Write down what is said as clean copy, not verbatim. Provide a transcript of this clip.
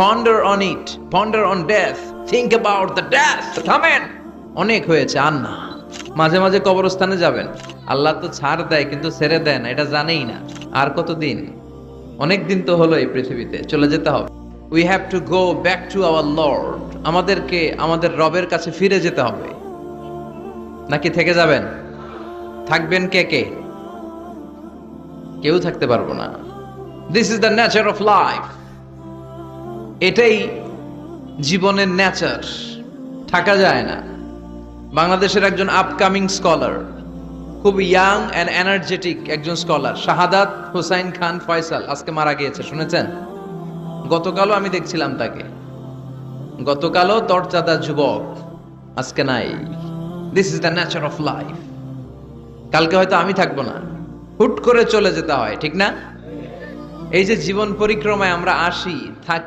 Ponder on it, ponder on death, think about the death. থামেন, অনেক হয়েছে, আর না। মাঝে মাঝে কবরস্থানে যাবেন, আল্লাহ তো ছাড় দেয় কিন্তু ছেড়ে দেয় না, এটা জানেই না। আর কতদিন? অনেক দিন তো হলো এই পৃথিবীতে, চলে যেতে হবে। We have to go back to our Lord. আমাদেরকে আমাদের রবের কাছে ফিরে যেতে হবে। নাকি থেকে যাবেন? থাকবেন কে কে? কেউ থাকতে পারবো না। This is the nature of life. এটাই জীবনের নেচার, থাকা যায় না। বাংলাদেশের একজন আপকামিং স্কলার, খুব ইয়াং অ্যান্ড এনার্জেটিক একজন স্কলার, শাহাদাত হোসাইন খান ফয়সাল, আজকে মারা গিয়েছে, শুনেছেন? গতকালও আমি দেখছিলাম তাকে, গতকালও তরচাদা যুবক, আজকে নাই। This is the nature of life. কালকে হয়তো আমি থাকবো না, হুট করে চলে যেতে হয়, ঠিক না? এই যে জীবন পরিক্রমায় আমরা আসি, থাকি,